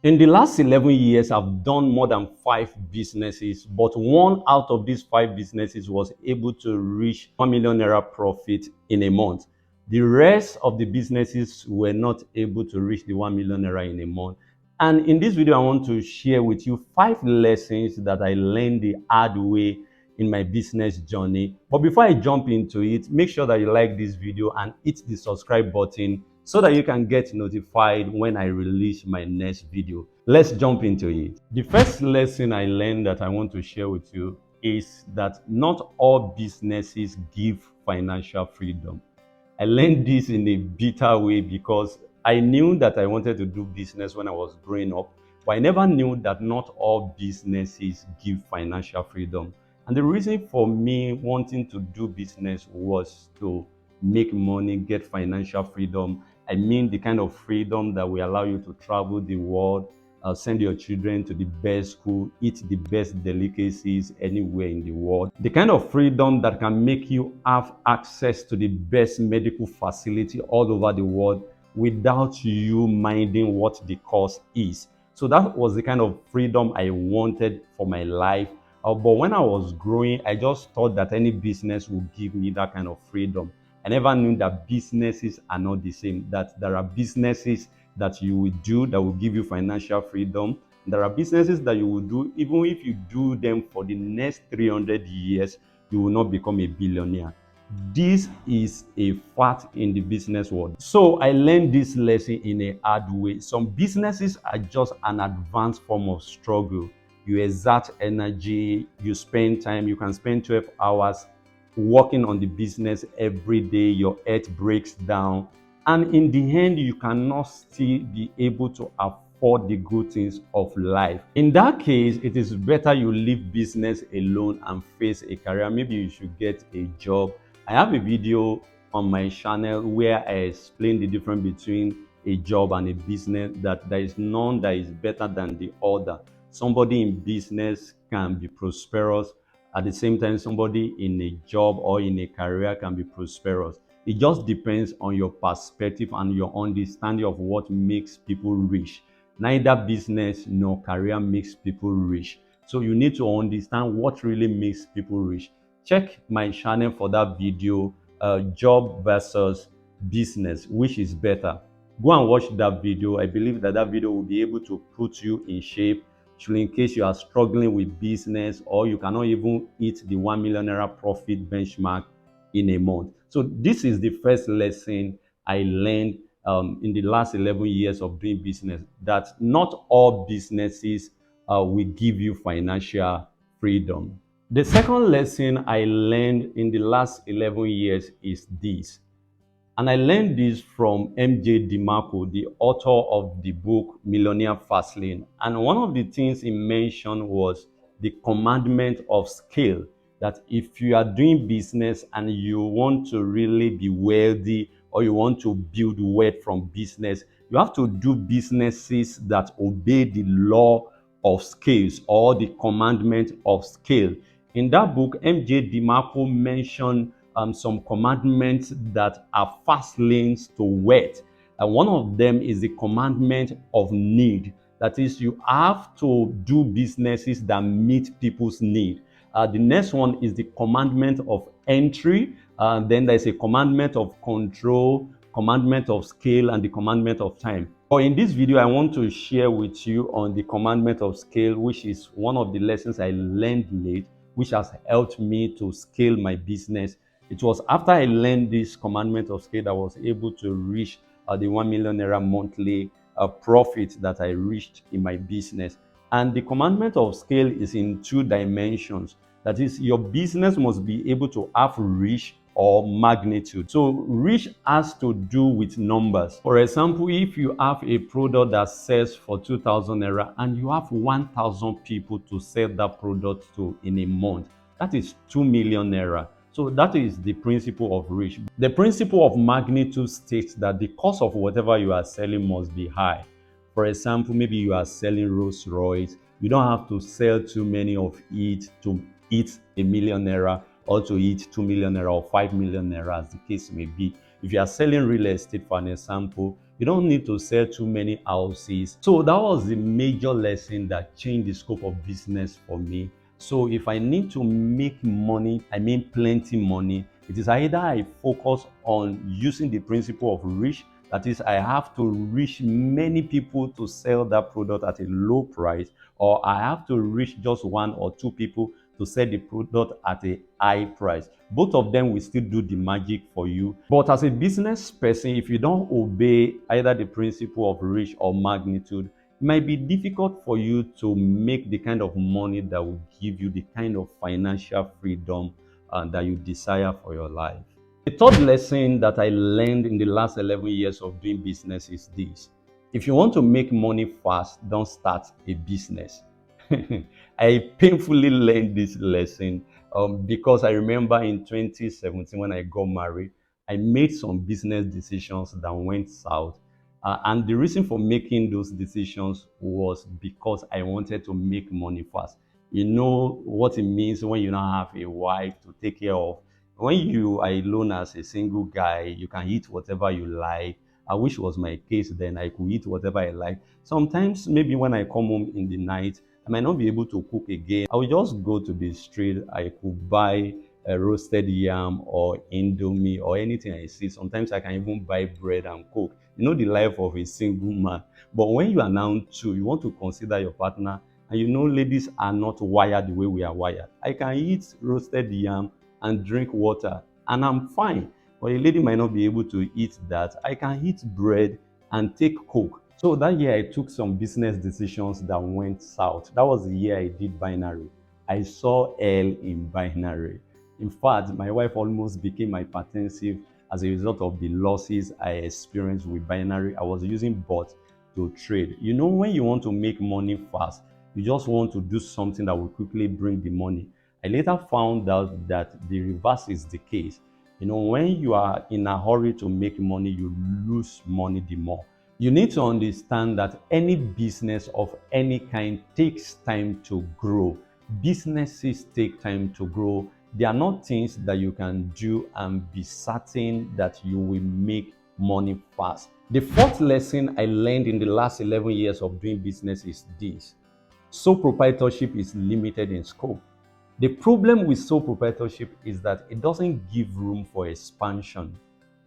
In the last 11 years, I've done more than 5 businesses, but one out of these 5 businesses was able to reach 1 million naira profit in a month. The rest of the businesses were not able to reach the 1 million naira in a month. And in this video, I want to share with you 5 lessons that I learned the hard way in my business journey. But before I jump into it, make sure that you like this video and hit the subscribe button so that you can get notified when I release my next video. Let's jump into it. The first lesson I learned that I want to share with you is that not all businesses give financial freedom. I learned this in a bitter way because I knew that I wanted to do business when I was growing up, but I never knew that not all businesses give financial freedom. And the reason for me wanting to do business was to make money, get financial freedom. I mean the kind of freedom that will allow you to travel the world, send your children to the best school, eat the best delicacies anywhere in the world. The kind of freedom that can make you have access to the best medical facility all over the world without you minding what the cost is. So that was the kind of freedom I wanted for my life. But when I was growing, I just thought that any business would give me that kind of freedom. I never knew that businesses are not the same, that there are businesses that you will do that will give you financial freedom. There are businesses that you will do, even if you do them for the next 300 years, you will not become a billionaire. This is a fact in the business world. So I learned this lesson in a hard way. Some businesses are just an advanced form of struggle. You exert energy, you spend time, you can spend 12 hours working on the business every day, your health breaks down, and in the end, you cannot still be able to afford the good things of life. In that case, it is better you leave business alone and face a career. Maybe you should get a job. I have a video on my channel where I explain the difference between a job and a business, that there is none that is better than the other. Somebody in business can be prosperous. At the same time, somebody in a job or in a career can be prosperous. It just depends on your perspective and your understanding of what makes people rich. Neither business nor career makes people rich. So you need to understand what really makes people rich. Check my channel for that video, job versus business, which is better. Go and watch that video. I believe that that video will be able to put you in shape. So in case you are struggling with business or you cannot even hit the 1 million naira profit benchmark in a month. So this is the first lesson I learned in the last 11 years of doing business, that not all businesses will give you financial freedom. The second lesson I learned in the last 11 years is this. And I learned this from M.J. DeMarco, the author of the book Millionaire Fast Lane. And one of the things he mentioned was the commandment of scale. That if you are doing business and you want to really be wealthy or you want to build wealth from business, you have to do businesses that obey the law of scales or the commandment of scale. In that book, M.J. DeMarco mentioned some commandments that are fast lanes to wealth. And one of them is the commandment of need. That is, you have to do businesses that meet people's need. The next one is the commandment of entry. Then there's a commandment of control, commandment of scale, and the commandment of time. But in this video, I want to share with you on the commandment of scale, which is one of the lessons I learned late, which has helped me to scale my business. It was after I learned this commandment of scale that I was able to reach the 1 million naira monthly profit that I reached in my business. And the commandment of scale is in 2 dimensions. That is, your business must be able to have reach or magnitude. So reach has to do with numbers. For example, if you have a product that sells for 2,000 naira and you have 1,000 people to sell that product to in a month, that is 2 million naira. So that is the principle of reach. The principle of magnitude states that the cost of whatever you are selling must be high. For example, maybe you are selling Rolls Royce. You don't have to sell too many of it to hit a million naira or to hit 2 million naira or 5 million naira, as the case may be. If you are selling real estate, for an example, you You don't need to sell too many houses. So that was the major lesson that changed the scope of business for me. So if I need to make money, I mean plenty money, it is either I focus on using the principle of reach, that is, I have to reach many people to sell that product at a low price, or I have to reach just one or two people to sell the product at a high price. Both of them will still do the magic for you. But as a business person, if you don't obey either the principle of reach or magnitude, it might be difficult for you to make the kind of money that will give you the kind of financial freedom that you desire for your life. The third lesson that I learned in the last 11 years of doing business is this: if you want to make money fast, don't start a business. I painfully learned this lesson because I remember in 2017 when I got married, I made some business decisions that went south. And the reason for making those decisions was because I wanted to make money fast. You know what it means when you don't have a wife to take care of. When you are alone as a single guy, you can eat whatever you like. I wish it was my case then. I could eat whatever I like. Sometimes, maybe when I come home in the night, I might not be able to cook again. I will just go to the street. I could buy a roasted yam or indomie or anything I see. Sometimes I can even buy bread and cook. You know the life of a single man. But when you are now two, you want to consider your partner. And you know ladies are not wired the way we are wired. I can eat roasted yam and drink water and I'm fine. But a lady might not be able to eat that. I can eat bread and take coke. So that year I took some business decisions that went south. That was the year I did binary. I saw L in binary. In fact, my wife almost became hypertensive as a result of the losses I experienced with binary. I was using bot to trade. You know, when you want to make money fast, you just want to do something that will quickly bring the money. I later found out that the reverse is the case. You know, when you are in a hurry to make money, you lose money the more. You need to understand that any business of any kind takes time to grow. Businesses take time to grow. They are not things that you can do and be certain that you will make money fast. The fourth lesson I learned in the last 11 years of doing business is this: sole proprietorship is limited in scope. The problem with sole proprietorship is that it doesn't give room for expansion.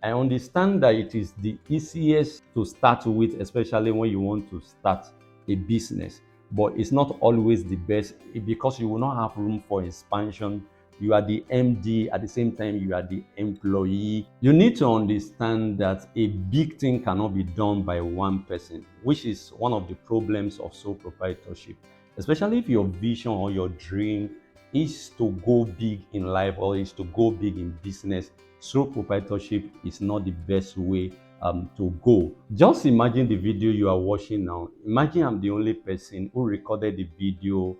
I understand that it is the easiest to start with, especially when you want to start a business, but it's not always the best because you will not have room for expansion. You are the MD, at the same time, you are the employee. You need to understand that a big thing cannot be done by one person, which is one of the problems of sole proprietorship, especially if your vision or your dream is to go big in life or is to go big in business. Sole proprietorship is not the best way to go. Just imagine the video you are watching now. Imagine I'm the only person who recorded the video.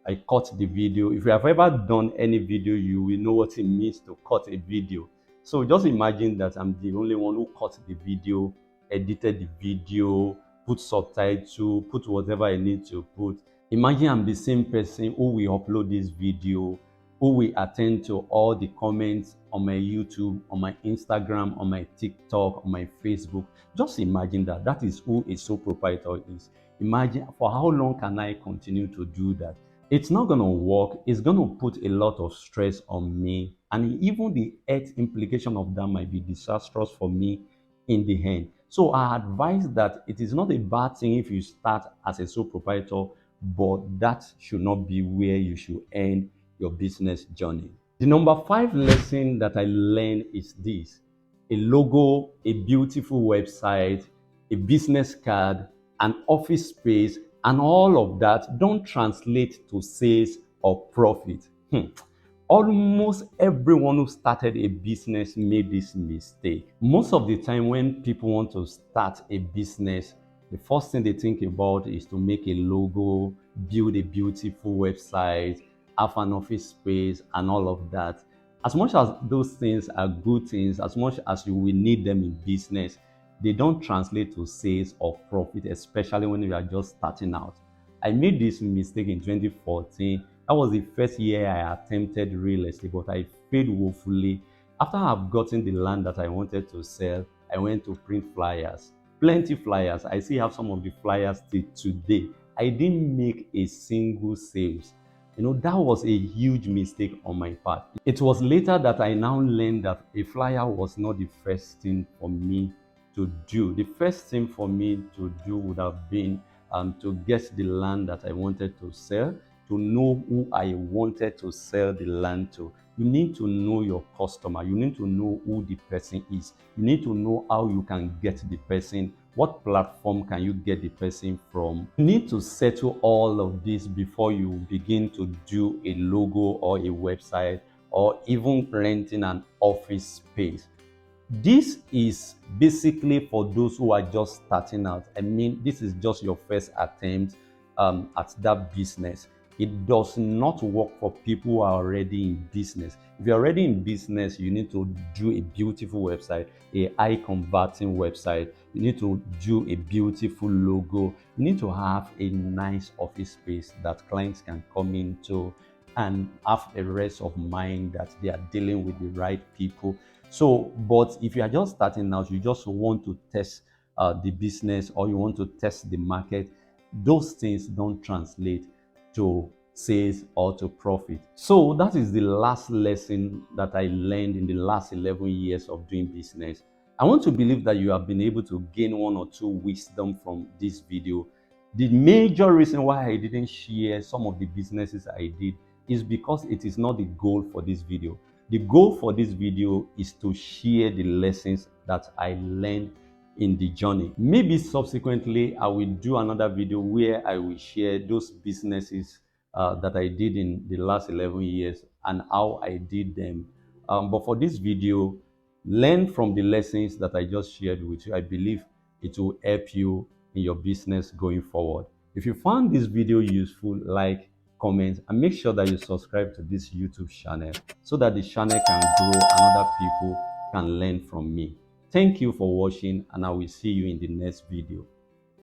I cut the video. If you have ever done any video, you will know what it means to cut a video. So just imagine that I'm the only one who cut the video, edited the video, put subtitles, put whatever I need to put. Imagine I'm the same person who will upload this video, who will attend to all the comments on my YouTube, on my Instagram, on my TikTok, on my Facebook. Just imagine that. That is who a sole proprietor is. Imagine for how long can I continue to do that? It's not going to work. It's going to put a lot of stress on me. And even the health implication of that might be disastrous for me in the end. So I advise that it is not a bad thing if you start as a sole proprietor, but that should not be where you should end your business journey. The number 5 lesson that I learned is this: a logo, a beautiful website, a business card, an office space, and all of that don't translate to sales or profit. Almost everyone who started a business made this mistake. Most of the time when people want to start a business, the first thing they think about is to make a logo, build a beautiful website, have an office space, and all of that. As much as those things are good things, as much as you will need them in business, they don't translate to sales or profit, especially when you are just starting out. I made this mistake in 2014. That was the first year I attempted real estate, but I failed woefully. After I've gotten the land that I wanted to sell, I went to print flyers. plenty flyers. I still have some of the flyers till today. I didn't make a single sales. That was a huge mistake on my part. It was later that I now learned that a flyer was not the first thing for me to do. The first thing for me to do would have been to get the land that I wanted to sell, to know who I wanted to sell the land to. You need to know your customer. You need to know who the person is. You need to know how you can get the person. What platform can you get the person from? You need to settle all of this before you begin to do a logo or a website or even renting an office space. This is basically for those who are just starting out. I mean, this is just your first attempt at that business. It does not work for people who are already in business. If you're already in business, you need to do a beautiful website, a high converting website. You need to do a beautiful logo. You need to have a nice office space that clients can come into and have a rest of mind that they are dealing with the right people. So, but if you are just starting out, you just want to test the business or you want to test the market, those things don't translate to sales or to profit. So that is the last lesson that I learned in the last 11 years of doing business. I want to believe that you have been able to gain one or two wisdom from this video. The major reason why I didn't share some of the businesses I did is because it is not the goal for this video. The goal for this video is to share the lessons that I learned in the journey. Maybe subsequently I will do another video where I will share those businesses that I did in the last 11 years and how I did them. But for this video, learn from the lessons that I just shared with you. I believe it will help you in your business going forward. If you found this video useful, like, comment, and make sure that you subscribe to this YouTube channel so that the channel can grow and other people can learn from me. Thank you for watching, and I will see you in the next video.